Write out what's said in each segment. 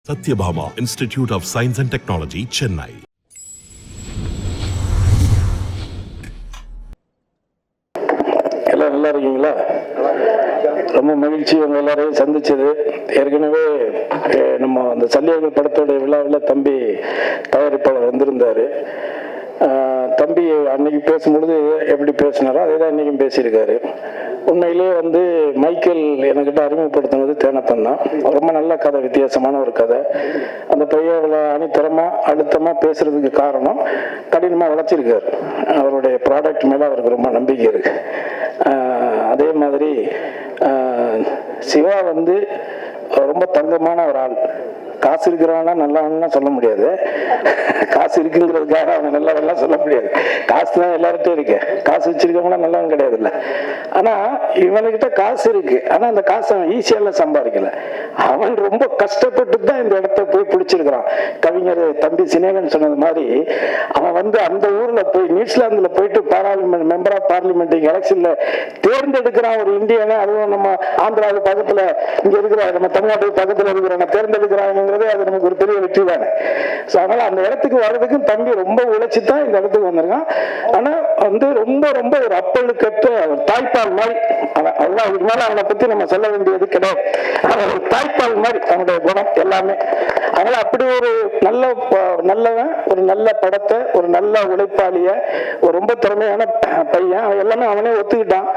Satyabhama Institute of Science and Technology, Chennai. நல்லா இருக்கீங்களா? ரொம்ப மகிழ்ச்சி உங்க எல்லாரையும் சந்திச்சது. ஏற்கனவே நம்ம அந்த சல்லியர்கள் படத்தோட விழாவில் தம்பி தயாரிப்பாளர் வந்திருந்தாரு. தம்பி அன்னைக்கு பேசும்பொழுது எப்படி பேசினாரோ அதே தான் இன்னைக்கும் பேசியிருக்காரு. உண்மையிலேயே மைக்கேல் என்கிட்ட அறிமுகப்படுத்தினது தேனப்பன் தான். ரொம்ப நல்ல கதை, வித்தியாசமான ஒரு கதை. அந்த பையன் அணித்தரமாக அழுத்தமாக பேசுறதுக்கு காரணம் கடினமாக உழைச்சிருக்காரு. அவருடைய ப்ராடக்ட் மேலே அவருக்கு ரொம்ப நம்பிக்கை இருக்கு. அதே மாதிரி சிவா ரொம்ப தங்கமான ஒரு ஆள். காசு இருக்கிறவனா நல்லவன்னா சொல்ல முடியாது, காசு இருக்குங்கிறதுக்காக அவன் நல்லவெல்லாம் சொல்ல முடியாது. காசு தான் எல்லார்ட்டும் இருக்கு, காசு வச்சிருக்கவங்களா நல்லவன் கிடையாது இல்லை. ஆனா இவனுக்கிட்ட காசு இருக்கு, ஆனா அந்த காசு அவன் ஈஸியால சம்பாதிக்கல. அவன் ரொம்ப கஷ்டப்பட்டு தான் இந்த இடத்த போய் பிடிச்சிருக்கிறான். கவிஞர் தம்பி சினேகன் சொன்னது மாதிரி அவன் அந்த ஊர்ல போய் நியூசிலாந்துல போயிட்டு பார்லிமெண்ட் மெம்பர் ஆஃப் பார்லிமெண்ட் எலெக்ஷன்ல தேர்ந்தெடுக்கிறான் ஒரு இந்தியனை. அதுவும் நம்ம ஆந்திராவுக்கு பக்கத்துல இங்க இருக்கிற நம்ம தமிழ்நாட்டுக்கு பக்கத்துல இருக்கிறவங்க தேர்ந்தெடுக்கிறாங்க. அது நமக்கு ஒரு பெரிய வெற்றி தானே. அதனால அந்த இடத்துக்கு வர்றதுக்கு தம்பி ரொம்ப உழைச்சி தான் இந்த இடத்துக்கு வந்திருக்கான். ஆனா ரொம்ப ரொம்ப ஒரு அப்பழுக்கற்ற ஒரு தாய்ப்பால் மாதிரி அவ்வளவு. அதுக்கு மேல அவனை பத்தி நம்ம சொல்ல வேண்டியது கிடையாது. அவன் ஒரு தாய்ப்பால் மாதிரி அவனுடைய குணம் எல்லாமே. அதனால அப்படி ஒரு நல்லவன், ஒரு நல்ல படத்தை, ஒரு நல்ல உழைப்பாளிய, ஒரு ரொம்ப திறமையான பையன். எல்லாமே அவனே ஒத்துக்கிட்டான்.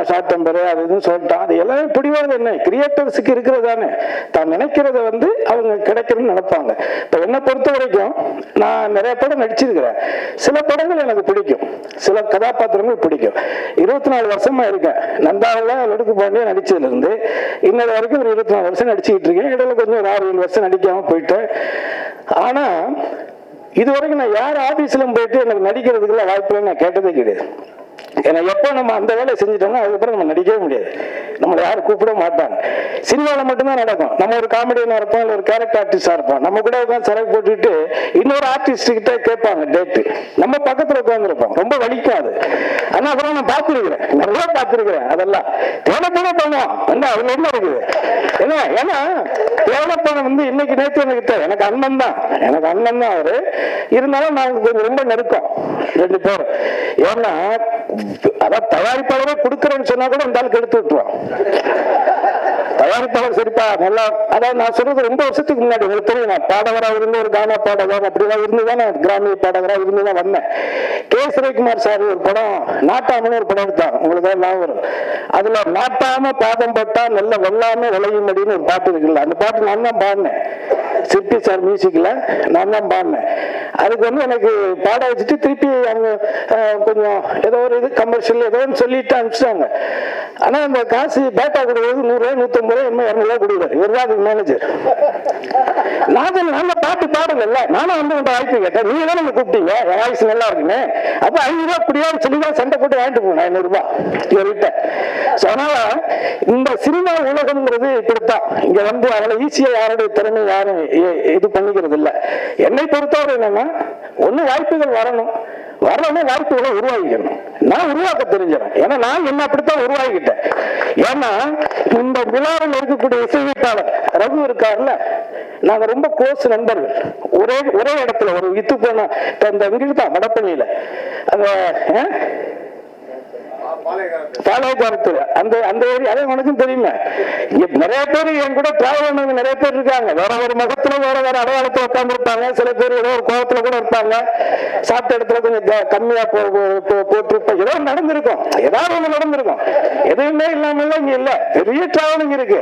ஷார்ட் டெம்பர் அது இதுன்னு சொல்லிட்டான். அது எல்லாமே பிடிவாது என்ன கிரியேட்டர்ஸுக்கு இருக்கிறதானே. தான் நினைக்கிறத அவங்க கிடைக்கணும்னு நினைப்பாங்க. இப்ப என்னை பொறுத்த வரைக்கும் நான் நிறைய படம் நடிச்சிருக்கிறேன். சில படங்கள் எனக்கு பிடிக்கும், சில கதாபாத்திரங்கள் பிடிக்கும். 24 வருஷமா இருக்கேன். நந்தாவில் லடுக்கு பாண்டியா நடிச்சதுல இருந்து இன்னொரு வரைக்கும் ஒரு 24 வருஷம் நடிச்சுக்கிட்டு இருக்கேன். இடையில கொஞ்சம் ஒரு 6-7 வருஷம் நடிக்காம போயிட்டேன். ஆனா இது வரைக்கும் நான் யார் ஆபீஸ்ல போயிட்டு எனக்கு நடிக்கிறதுக்குள்ள வாய்ப்புல நான் கேட்டதே கிடையாது. ஏன்னா எப்போ நம்ம அந்த வேலை செஞ்சுட்டோம்னா அதுக்கப்புறம் நம்ம நடிக்கவே முடியாது. நம்மளை யாரும் கூப்பிட மாட்டாங்க. சினிமாவில் மட்டும்தான் நடக்கும். நம்ம ஒரு காமெடியனா இருப்போம், இல்லை ஒரு கேரக்டர் ஆர்டிஸ்டா இருப்போம். நம்ம கூட உட்காந்து சரக்கு போட்டுட்டு இன்னொரு ஆர்டிஸ்ட் கிட்ட கேட்பாங்க டேட்டு. நம்ம பக்கத்துல உட்காந்துருப்போம். ரொம்ப வலிக்காது. ஆனா அப்புறம் நான் பார்த்துருக்கிறேன், நிறைய பார்த்துருக்கிறேன். அதெல்லாம் தேவைப்பட பண்ணுவோம். அதுல என்ன இருக்குது? ஏன்னா தேவைப்படம் இன்னைக்கு நேற்று எனக்கு அண்ணன் தான். எனக்கு அண்ணன் தான் அவரு. இருந்தாலும் நாங்க கொஞ்சம் ரொம்ப நெருக்கம் 2 பேரும். ஏன்னா அதான் தயாரிப்பாளரே கொடுக்குறேன்னு சொன்னா கூட இந்த ஆளுக்கு எடுத்து விட்டுருவான். தயாரிப்பாளர் சரிப்பா நல்லா. அதாவது நான் சொல்றது ரொம்ப வருஷத்துக்கு முன்னாடி உங்களுக்கு தெரியும். நான் பாடகராக இருந்து ஒரு கானா பாடகர் அப்படிலாம் இருந்துதான், நான் கிராமிய பாடகராக இருந்துதான் வந்தேன். கே சுரேகுமார் சார் ஒரு படம் நாட்டாமன்னு ஒரு படம் எடுத்தாங்க, உங்களுக்கு நான் வரும். அதுல நாட்டாம பாதம் பட்டா நல்ல வெள்ளாம விளையும் அப்படின்னு ஒரு பாட்டு இருக்குல்ல, அந்த பாட்டு நான் தான் பாடினேன். சிற்பி சார் மியூசிக்ல நான் தான் பாடினேன். அதுக்கு எனக்கு பாட வச்சுட்டு திருப்பி அவங்க கொஞ்சம் ஏதோ ஒரு இது கமர்ஷியல் ஏதோ சொல்லிட்டு அனுப்பிச்சிட்டாங்க. ஆனா அந்த காசு பேட்டா கொடுக்குறது 100 ரூபாய் 150 ரூபாய் 200 ரூபாய் கொடுக்குறாரு. இவர்தான் அதுக்கு மேனேஜர். நான் நல்ல பாட்டு பாடல, நானும் உங்க வாய்ப்பு கேட்டேன். நீங்க தான் நம்ம கூப்பிட்டீங்க, என் வாய்ஸ் நல்லா இருக்குன்னு. அப்ப 5 ரூபாய் குடியான்னு சொல்லிதான் சண்டை போட்டு வாங்கிட்டு போனேன் 500 ரூபாய் இவர்கிட்ட. அதனால இந்த சினிமா உலகம்ங்கிறது இப்படித்தான். இங்க அவ்வளவு ஈஸியா யாருடைய திறமை யாரும் இது பண்ணிக்கிறது இல்லை. என்னை பொறுத்தவரை என்னன்னா, ஒண்ணு வாய்ப்புகள் வரணும், வாய்ப்புகளை உருவாக்கிக்கணும். நான் உருவாக்க தெரிஞ்சேன். ஏன்னா நான் என்ன அப்படித்தான் உருவாக்கிட்டேன். ஏன்னா இந்த விழாவில் இருக்கக்கூடிய இசையமைப்பாளர் ரகு இருக்காருல்ல, நாங்க ரொம்ப க்ளோஸ் நண்பர்கள். ஒரே இடத்துல ஒரு வித்து போன தான் வடப்பள்ளியில பாளையக்காரத்துல அந்த ஏரியா, அதே உனக்கும் தெரியுமே. நிறைய பேர் என் கூட டிராவல் பண்ணவங்க நிறைய பேர் இருக்காங்க. வேற ஒரு மகத்துல வேற அடையாளத்துல உட்கார்ந்து இருப்பாங்க. சில பேர் ஏதோ ஒரு கோபத்துல கூட இருப்பாங்க. சாப்பிட்ட இடத்துல கொஞ்சம் கம்மியா போட்டிருப்போம். ஏதோ நடந்திருக்கும், ஏதாவது ஒண்ணு நடந்திருக்கும். எதுவுமே இல்லாம இங்க இல்ல, பெரிய டிராவலிங் இருக்கு.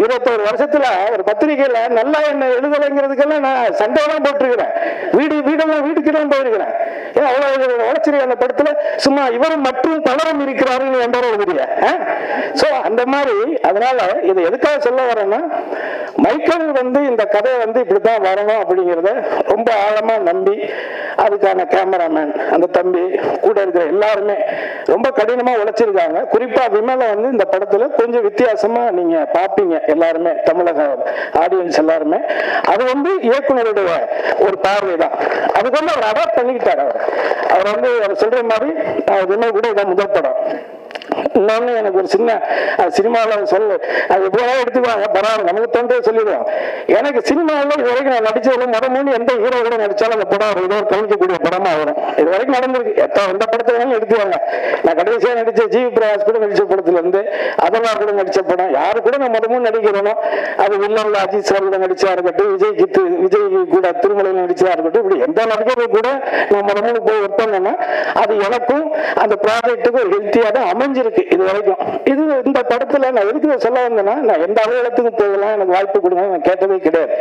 21 வருஷத்துல ஒரு பத்திரிகையில நல்லா என்ன எழுதலைங்கிறதுக்கெல்லாம் நான் சண்டையெல்லாம் போட்டிருக்கிறேன். வீட்டுக்கு தான் போயிருக்கிறேன். ஏன் அவ்வளவு உழைச்சிரு அந்த படத்துல சும்மா இவரும் மற்றும் பலரும் இருக்கிறாருன்னு என்ற அந்த மாதிரி. அதனால இதை எதுக்காக சொல்ல வரேன்னா, மைக்கேல் இந்த கதை இப்படித்தான் வரணும் அப்படிங்கிறத ரொம்ப ஆழமா நம்பி அதுக்கான கேமராமேன் அந்த தம்பி கூட இருக்கிற எல்லாருமே ரொம்ப கடினமா உழைச்சிருக்காங்க. குறிப்பா விமலை இந்த படத்துல கொஞ்சம் வித்தியாசமா நீங்க பாப்பீங்க எல்லாருமே, தமிழக ஆடியன்ஸ் எல்லாருமே. அது இயக்குனருடைய ஒரு பார்வை தான். அதுக்கு அவர் அடாப்ட் பண்ணிக்கிட்டார். அவர் சொல்ற மாதிரி விமல் கூட இதான் முதல் படம். இன்னொன்னு எனக்கு ஒரு சின்ன சினிமாவில் சொல்லு அது போல எடுத்துக்குவாங்க, பரவாயில்ல நமக்கு தோன்றே சொல்லிடுவோம். எனக்கு சினிமாவில் இது வரைக்கும் நான் நடிச்சதுல மொதல் எந்த ஹீரோ கூட நடிச்சாலும் அந்த படம் ஏதோ ஒரு கவனிக்கக்கூடிய படமா வரும். இது வரைக்கும் நடந்திருக்கு. எந்த படத்துல எடுத்துவாங்க. நான் கடைசியாக நடிச்ச ஜிவி பிரகாஷ் கூட நடிச்ச படத்துல இருந்து அதெல்லாம் கூட நடிச்ச படம் யாரு கூட நான் மொதல் நடிக்கிறேனோ அது வில்லன்ல அஜித் சார் கூட நடிச்சா இருக்கட்டும், விஜய் கூட திருமலையில் நடிச்சா இருக்கட்டும், இப்படி எந்த நடிகர்கள் கூட நான் மொதல் போய் ஒர்க் பண்ணேன்னா அது எனக்கும் அந்த ப்ராஜெக்டுக்கும் ஒரு ஹெல்த்தியாக தான் அமைஞ்சிருக்கு இது வரைக்கும். இது இந்த படத்துல நான் எதுக்கு சொல்ல வந்தேன்னா, நான் எந்த அலுவலகத்துக்கும் போகலாம், எனக்கு வாய்ப்பு கொடுங்க நான் கேட்டதே கிடையாது.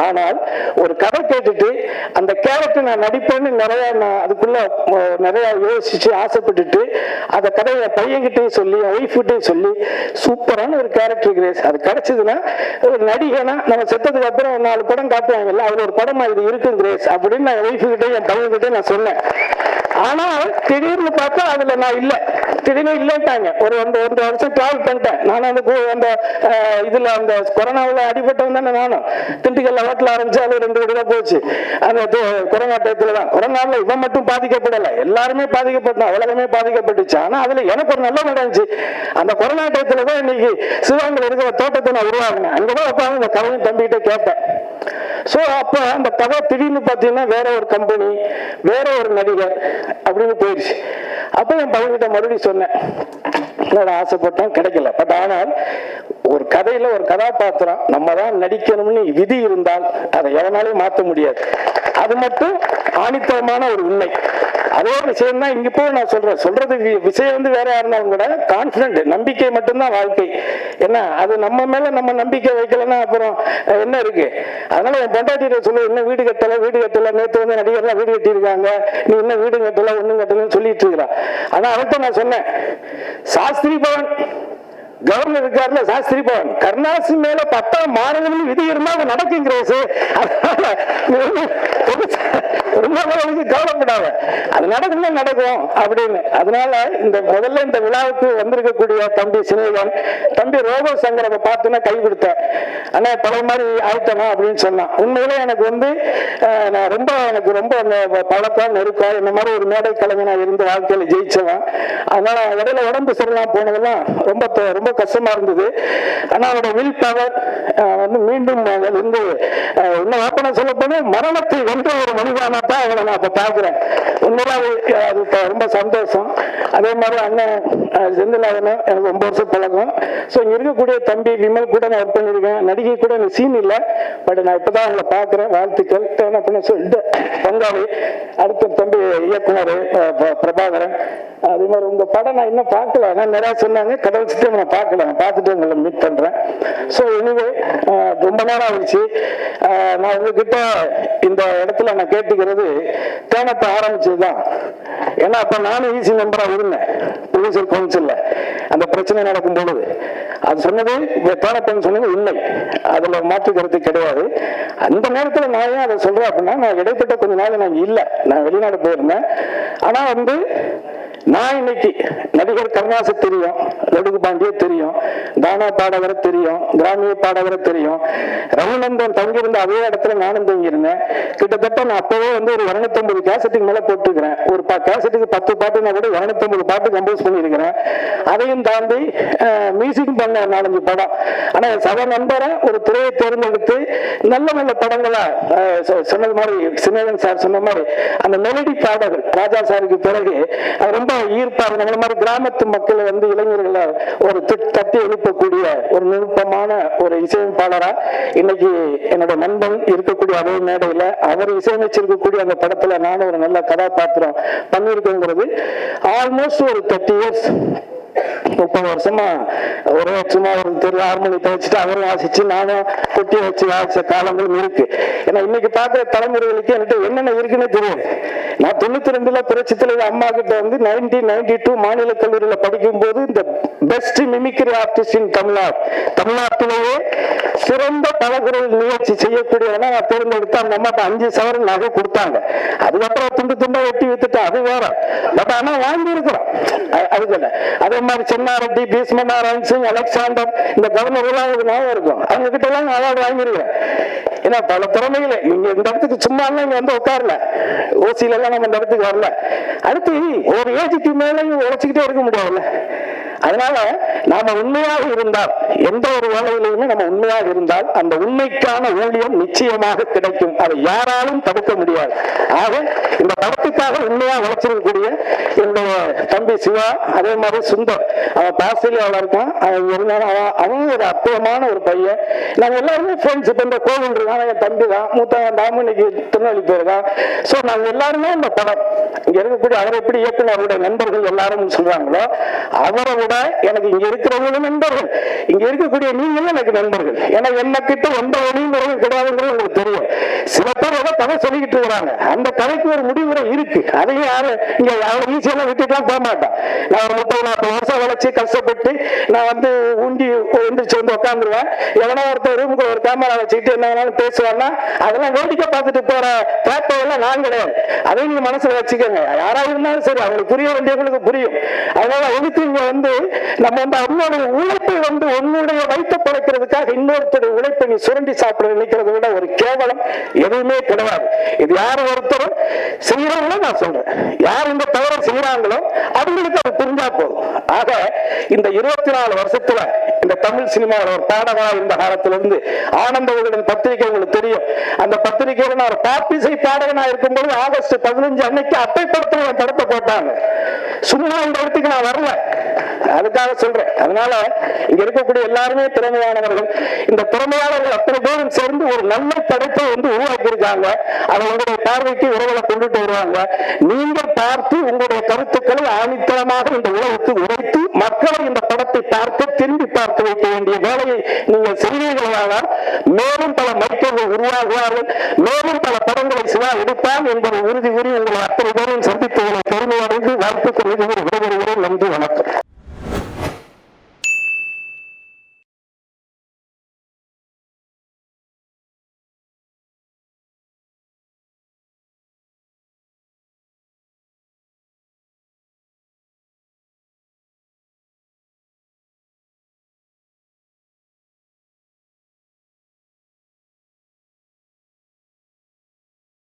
ஆனால் ஒரு கதை கேட்டுட்டு அந்த கேரக்டர் நான் நடிப்பேன்னு நான் அதுக்குள்ள நிறைய யோசிச்சு ஆசைப்பட்டுட்டு அந்த கதையை பையன்கிட்டையும் சொல்லி ஒய்ஃப்கிட்டையும் சொல்லி சூப்பரான ஒரு கேரக்டர் கிரேஸ் அது கிடைச்சதுன்னா ஒரு நடிகனா நம்ம செத்ததுக்கு அப்புறம் 4 படம் காட்டுவாங்கல்ல, அதுல ஒரு படமா இது இருக்கும் கிரேஸ் அப்படின்னு நான் ஒய்ஃப்கிட்டையும் என் பையன்கிட்டையும் நான் சொன்னேன். ஆனால் திடீர்னு பார்த்தா அதுல நான் இல்லை, திடீர்னு இல்லைட்டாங்க. ஒரு 1 வருஷம் டிராவல் பண்ணிட்டேன் நான். அந்த இதுல அந்த கொரோனாவில் அடிபட்டவன் தானே நானும். திண்டுக்கல்ல ஹோட்டல் ஆரம்பிச்சு அது 2 கோடி தான் போச்சு அந்த கொரோனா டயத்துல தான். கொரோனாவில் இவன் மட்டும் பாதிக்கப்படலை, எல்லாருமே பாதிக்கப்பட்டோம், உலகமே பாதிக்கப்பட்டுச்சு. ஆனா அதுல எனக்கு ஒரு நல்ல நடந்துச்சு. அந்த கொரோனா டயத்துல தான் இன்னைக்கு சிவகங்கையில் இருக்கிற தோட்டத்தை நான் உருவாக்குனேன். அங்கதான் உட்காந்து இந்த கதையும் தம்பிக்கிட்ட கேட்டேன். சோ அப்ப அந்த கதை திடீர்னு பாத்தீங்கன்னா வேற ஒரு கம்பெனி, வேற ஒரு நடிகர் அப்படின்னு போயிடுச்சு. அப்ப என் பையன்கிட்ட மறுபடியும் சொன்னேன், ஆசைப்பட்டோம் கிடைக்கல. பட் ஆனால் ஒரு கதையில ஒரு கதாபாத்திரம் நம்ம தான் நடிக்கணும்னு விதி இருந்தால் அதை எவனாலையும் மாற்ற முடியாது. அது மட்டும் ஆணித்தரமான ஒரு உண்மை. அதே விஷயம் தான் இங்க போய் நான் சொல்றது விஷயம் வேற யாருனாலும் கூட கான்பிடன்ட், நம்பிக்கை மட்டும்தான் வாழ்க்கை. என்ன அது நம்ம மேல நம்ம நம்பிக்கை வைக்கலன்னா அப்புறம் என்ன இருக்கு? அதனால என் பொண்டாட்டியிட்ட சொல்ல, இன்னும் வீடு கட்டல, நேற்று நடிகர்லாம் வீடு கட்டி இருக்காங்க, நீ இன்னும் வீடு கட்டல ஒண்ணும் கட்டலன்னு சொல்லிட்டு இருக்கிறா. ஆனா அவர்கிட்ட நான் சொன்னேன், சாஸ்திரி பவன் கவர்னர் இருக்காருல, சாஸ்திரி பவன் கருணாசி மேல 10 மாநிலங்களும் விதி இருந்தா அது நடக்குங்கிறது. கவலைப்படாத, அது நடக்கும் நடக்கும் அப்படின்னு. அதனால இந்த முதல்ல இந்த விழாவுக்கு வந்திருக்கக்கூடிய தம்பி சினேகன், தம்பி ரோபோ சங்கரை பார்த்தோன்னா கை கொடுத்தேன். ஆனா பழைய மாதிரி ஆயிட்டனா அப்படின்னு சொன்னான். உண்மையிலே எனக்கு எனக்கு ரொம்ப பழக்கம் நெருக்கம், இந்த மாதிரி ஒரு மேடை கலைஞனா இருந்து வாழ்க்கையில ஜெயிச்சவன். அதனால இடையில உடம்பு சரியில்லாம போனதெல்லாம் ரொம்ப ரொம்ப கஷ்டமா இருந்தது. ஆனா அவரோட வில் பவர் மீண்டும் இன்னும் ஓப்பனா சொல்ல போனா மரணத்தை வென்ற ஒரு மனிதனா தான் அவனை நான் இப்ப பாக்குறேன். உண்மையில அது ரொம்ப சந்தோஷம். அதே மாதிரி அண்ணன் செந்திலாதனும் எனக்கு 9 வருஷம் பழக்கம். ஸோ இங்க இருக்கக்கூடிய தம்பி விமல் கூட நான் ஒர்க் பண்ணியிருக்கேன். நடிகை கூட எனக்கு சீன் இல்லை, பட் நான் இப்பதான் அவங்களை பாக்குறேன். வாழ்த்துக்கள் அப்படின்னு சொல்லிட்டு பங்காளி அடுத்த தம்பி இயக்குனர் பிரபாகரன். அதே மாதிரி உங்க படம் நான் இன்னும் பார்க்கல, நான் நிறைய சொன்னாங்க, கடவுள் சிஸ்டம் நான் பார்க்கல, நான் பார்த்துட்டு உங்களை மீட் பண்றேன். ஸோ எனிவே ரொம்ப நேரம் ஆயிடுச்சு. நான் உங்ககிட்ட இந்த இடத்துல நான் கேட்டுக்கிறது தேனத்தை ஆரம்பிச்சதுதான். ஏன்னா அப்ப நானும் ஈசி மெம்பரா இருந்தேன் ப்ரொடியூசர் கவுன்சில்ல. அந்த பிரச்சனை நடக்கும் பொழுது அது சொன்னது தேனப்பன் சொன்னது உண்மை, அதுல மாற்று கருத்து கிடையாது. அந்த நேரத்துல நான் ஏன் அதை சொல்றேன் அப்படின்னா, நான் இடைப்பட்ட கொஞ்ச நாள் நான் இல்லை, நான் வெளிநாடு போயிருந்தேன். ஆனா நான் இன்னைக்கு நடிகர் கருணாசு தெரியும், லடுகு பாண்டிய தெரியும், தானா பாடகரை தெரியும், கிராமிய பாடகரை தெரியும், ரகுநந்தன் தங்கியிருந்த அதே இடத்துல நானும் தங்கியிருந்தேன். கிட்டத்தட்ட நான் அப்பவே ஒரு 250 கேசட்டுக்கு மேல போட்டுருக்கிறேன். ஒரு கேசட்டுக்கு 10 பாட்டுனா கூட 250 பாட்டு கம்போஸ் பண்ணியிருக்கிறேன். அதையும் தாண்டி மியூசிக் பண்ண 4-5 படம். ஆனா சக நண்பரை ஒரு துறையை தேர்ந்தெடுத்து நல்ல நல்ல படங்களா சொன்னது மாதிரி சினேகன் சார் சொன்ன மாதிரி அந்த மெலடி பாடல்கள் ராஜா சாருக்கு பிறகு ரொம்ப ஈர்ப்பாக நம்மள மாதிரி கிராமத்து மக்கள் இளைஞர்களை ஒரு தட்டி எழுப்பக்கூடிய ஒரு நுட்பமான ஒரு இசையமைப்பாளரா இன்னைக்கு என்னோட நண்பன் இருக்கக்கூடிய அதே மேடையில அவர் இசையமைச்சிருக்கக்கூடிய அந்த படத்துல நானும் ஒரு நல்ல கதாபாத்திரம் பண்ணியிருக்கேங்கிறது ஆல்மோஸ்ட் ஒரு 30 இயர்ஸ் 30 வருஷமா ஒரே சும்மா ஒரு ஹார்மோனியத்தை வச்சுட்டு அவரும் வாசிச்சு நானும் கொட்டி வச்சு வாசிச்ச காலங்களும் இருக்கு. ஏன்னா இன்னைக்கு பார்க்குற தலைமுறைகளுக்கு என்கிட்ட என்னென்ன இருக்குன்னு தெரியும். நான் 92 புரட்சித்துல அம்மா கிட்ட 1992 மாநில கல்லூரியில படிக்கும் போது இந்த பெஸ்ட் மிமிக்ரி ஆர்டிஸ்ட் இன் தமிழ்நாட்டிலேயே சிறந்த பலகுரல் நிகழ்ச்சி செய்யக்கூடியவனா நான் தேர்ந்தெடுத்து அந்த அம்மாட்ட 5 சவரன் நகை கொடுத்தாங்க. அதுக்கப்புறம் துண்டா வெட்டி வித்துட்டேன், அது வேற. பட் ஆனா வாங்கி இருக்கிறோம் அதுக்குள்ள. அதே மாதிரி சென்னாரெட்டி, பீஷ்மநாராயண் சிங், அலெக்சாண்டர், இந்த கவர்னர் எல்லாம் ஞாபகம் இருக்கும். அவங்க கிட்ட எல்லாம் நான் அவார்டு வாங்கிருக்கேன். ஏன்னா பல திறமைகளை இங்க இந்த இடத்துக்கு சும்மா இங்க உட்காரல, ஓசியில எல்லாம் நம்ம இந்த இடத்துக்கு வரல. அடுத்து ஒரு ஏஜுக்கு மேலையும் உழைச்சிக்கிட்டே இருக்க முடியாதுல்ல. அதனால நாம உண்மையாக இருந்தால், எந்த ஒரு வேலையிலுமே நம்ம உண்மையாக இருந்தால் அந்த உண்மைக்கான ஊழியம் நிச்சயமாக கிடைக்கும். அதை யாராலும் தடுக்க முடியாது. ஆக இந்த படத்துக்காக உண்மையா உழைச்சிருக்கக்கூடிய என்னுடைய தம்பி சிவா, அதே மாதிரி சுந்தர், அவன் ஆஸ்திரேலியாவில் இருக்கான். அவன் ஒரு அற்புதமான ஒரு பையன். நாங்க எல்லாருமே ஃப்ரெண்ட்ஸ். இப்ப இந்த கோவில் இருக்கான், என் தம்பி தான். மூத்தவன் டாமினிக்கு திருநெல்வேலி போயிருக்கான். சோ நாங்க எல்லாருமே இந்த படம் இங்க இருக்கக்கூடிய அவர் எப்படி இயக்குனருடைய நண்பர்கள் எல்லாரும் சொல்றாங்களோ, அவரை விட எனக்கு இங்க இருக்கிறவங்களும் நண்பர்கள், இங்க இருக்கக்கூடிய நீங்களும் எனக்கு நண்பர்கள். ஏன்னா என்ன கிட்ட எந்த வழிமுறையும் கிடையாதுங்கிறது உங்களுக்கு தெரியும். சில பேர் ஏதோ கதை சொல்லிக்கிட்டு இருக்கிறாங்க, அந்த கதைக்கு ஒரு முடிவுரை இருக்கு. அதையும் யாரு இங்க அவ்வளவு ஈஸியெல்லாம் விட்டுட்டுலாம் போக மாட்டான். நான் ஒரு 30-40 வருஷம் வளைச்சு கஷ்டப்பட்டு நான் ஊண்டி எந்திரிச்சு உட்காந்துருவேன். எவனோ ஒருத்தர் ரூமுக்கு ஒரு கேமரா வச்சுக்கிட்டு என்ன வேணாலும் பேசுவான்னா அதெல்லாம் வேடிக்கை பார்த்துட்டு போற பேப்பெல்லாம் நான் கிடையாது. அதையும் நீங்க மனசுல வச்சுக்கோங்க. யாராவது இருந்தாலும் சரி, அவங்களுக்கு புரிய வேண்டியவங்களுக்கு புரியும். அதனால எதுக்கு இங்க நம்ம அவங்களுடைய உழைப்பை உன்னுடைய வயிற்ற படைக்கிறதுக்காக இன்னொருத்தருடைய உழைப்பை நீ சுரண்டி சாப்பிட நினைக்கிறத விட ஒரு கேவலம் எதுவுமே கிடையாது. இது யார் ஒருத்தரும் செய்யறாங்களோ, நான் சொல்றேன், யார் இந்த தவறை செய்யறாங்களோ அவங்களுக்கு அது புரிஞ்சா போதும். ஆக இந்த 24 வருஷத்துல இந்த தமிழ் சினிமாவில் ஒரு பாடகா இருந்த காலத்திலிருந்து ஆனந்தவுடன் பத்திரிகை உங்களுக்கு தெரியும். அந்த பத்திரிகையில நான் ஒரு பாப்பிசை பாடகனா இருக்கும்போது ஆகஸ்ட் 15 அன்னைக்கு அட்டைப்படுத்த படத்தை போட்டாங்க. சும்மா இந்த இடத்துக்கு நான் வரல, அதுக்காக சொல்றேன். அதனால இங்க இருக்கக்கூடிய எல்லாருமே திறமையானவர்கள். இந்த திறமையானவர்கள் அத்தனை பேரும் சேர்ந்து ஒரு நல்ல படைப்பை உருவாக்கி இருக்காங்க. அதை உங்களுடைய பார்வைக்கு உறவுகளை கொண்டுட்டு வருவாங்க. நீங்கள் பார்த்து உங்களுடைய கருத்துக்களை ஆணித்தரமாக இந்த உலகத்துக்கு உரைத்து மக்களை இந்த படத்தை பார்த்து திரும்பி பார்க்க வைக்க வேண்டிய வேலையை நீங்கள் செய்வீர்களானால் மேலும் பல மைக்கர்கள் உருவாகுவார்கள், மேலும் பல படங்களை சிவா எடுப்பான் என்பதை உறுதி கூறி உங்களை அத்தனை பேரையும் சந்தித்து பெருமையடைந்து வாழ்த்துக்கள் விடைபெறுகிறேன். நன்றி, வணக்கம்.